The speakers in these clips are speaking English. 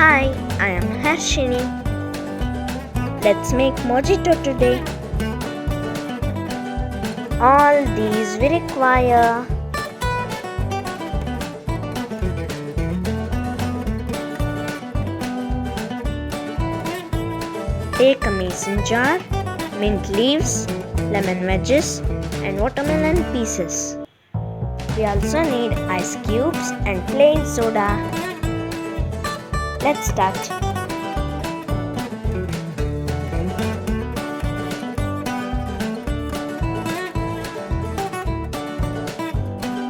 Hi, I am Harshini. Let's make mojito today. All these we require: take a mason jar, mint leaves, lemon wedges, and watermelon pieces. We also need ice cubes and plain soda. Let's start.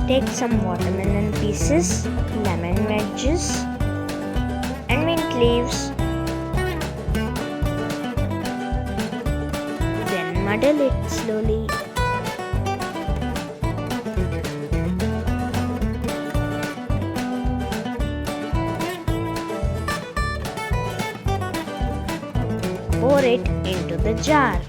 Take some watermelon pieces, lemon wedges, and mint leaves. Then muddle it slowly. Pour it into the jar.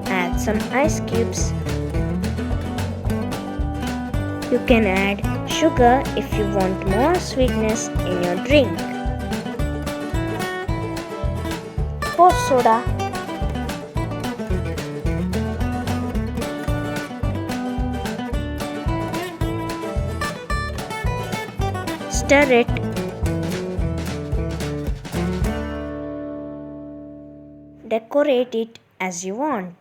Add some ice cubes. You can add sugar if you want more sweetness in your drink. Pour soda. Stir it. Decorate it as you want.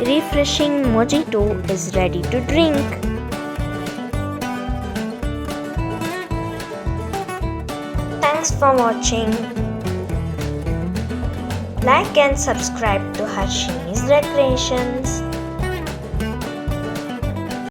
Refreshing mojito is ready to drink. Thanks for watching. Like and subscribe to Harshini's Recreations.